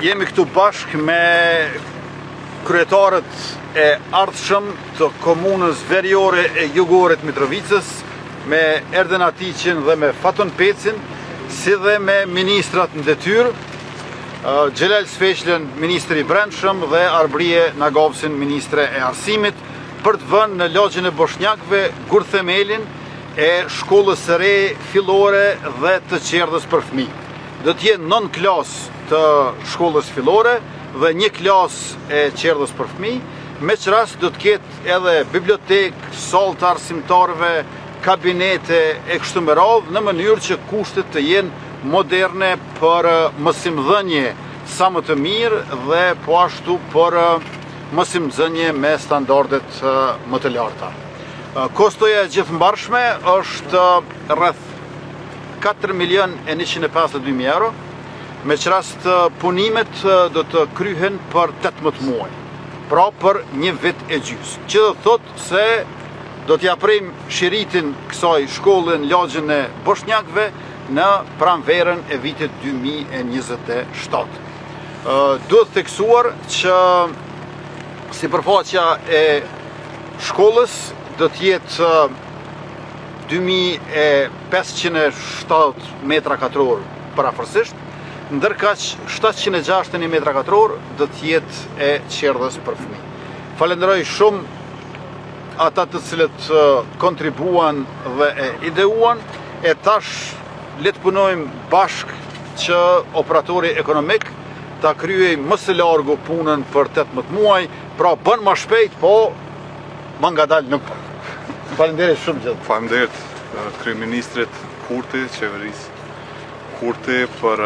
Jemi këtu bashkë me kryetarët e ardhshëm të komunës veriore e jugore të Mitrovicës, me Erden Atiqin dhe me Faton Pecin, si dhe me ministrat në detyrë, Xhelal Sfeqlën, ministri i brendshëm, dhe Arbrije Nagovsin, ministre e arsimit, për të vënë në lagjën e Boshnjakëve gurthemelin e shkollës së re fillore dhe të qerdhës për fëmijë. Do të jenë 9 klasë të shkollës fillore dhe 1 klasë e qerdhës për fëmijë, me që rast do të ketë edhe bibliotekë, sallë të arsimtarëve, kabinete e kështu me radhë, në mënyrë që kushtet të jenë moderne për mësimdhënie sa më të mirë dhe po ashtu për mësimdhënie me standardet më të larta. Kostoja e gjithëmbarshme është rreth 4.150.000 euro, me që rast punimet do të kryhen për 18 muaj, pra për 1 vit e gjysmë, që do të thotë se do t'ja prejmë shiritin kësaj shkolle në lagjën e Boshnjakëve në pranverën e vitit 2027. Duhet theksuar që sipërfaqja e shkollës do t'jetë 2570 metra katror parafërsisht, ndërkaq 761 metra katror do t'jetë e qerdhës për fëmijë. Falenderoj shumë ata të cilët kontribuan dhe e ideuan, e tash le të punojmë bashkë që operatori ekonomik ta kryej më së largu punën për 18 muaj, pra bën më shpejt, po më ngadalë nuk. Faleminderit shumë gjithë. Faleminderit kryeministrit Kurti, qeverisë Kurti për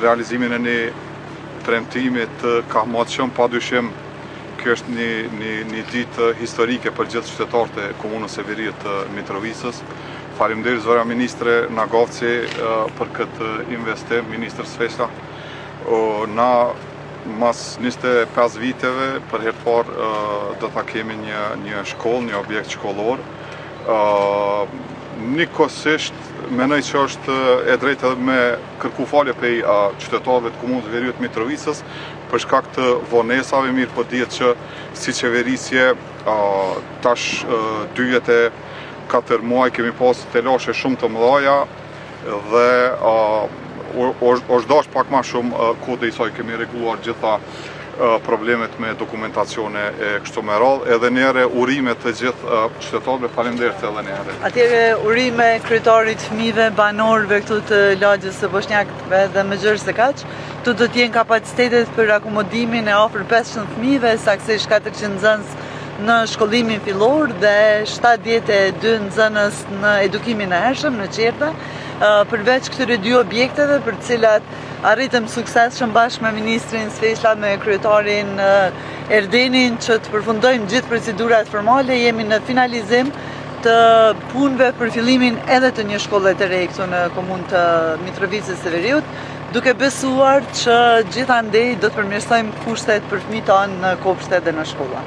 realizimin e një premtimi të kahmatshëm. Padyshim kjo është një ditë historike për gjithë qytetarët e komunës së Veriut të Mitrovicës. Faleminderit zëra ministre Nagovci për këtë investim, ministër Sfeqla. Na mas 25 viteve për herë të parë do ta kemi një shkollë, një objekt shkollor. Nikosisht mendoj që është e drejtë edhe me kërku falje prej qytetarëve të komunës Veriut të Mitrovicës për shkak të vonesave. Mirë po dihet që si qeverisje tash 2 vjet e 4 muaj kemi pas telashe shumë të mëdha dhe është dash pak ma shumë kode i saj kemi reguluar gjitha problemet me dokumentacione e kështu me radhë, edhe njëre urime të gjithë qytetarëve. Faleminderit edhe njëre. Atjere urime kryetarit fëmijëve banorëve këtu të lagjës së Boshnjakëve dhe më gjërë se kaq, tu do t'jenë kapacitetet për akomodimin e afër 500 fëmijëve, saktësisht 400 nxënës në shkollimin fillor dhe 72 nxënës në edukimin e hershëm në qerdhe. Përveç këtyre 2 objekteve për të cilat arritëm suksesshëm bashkë me ministrin Sfeqla, me kryetarin Erdenin, që të përfundojmë gjithë procedurat formale, jemi në finalizim të punëve për fillimin edhe të një shkolle të re këtu në komunë të Mitrovicës së Veriut, duke besuar që gjithandej do të përmirësojmë kushtet për fëmijët tanë në kopshte dhe në shkolla.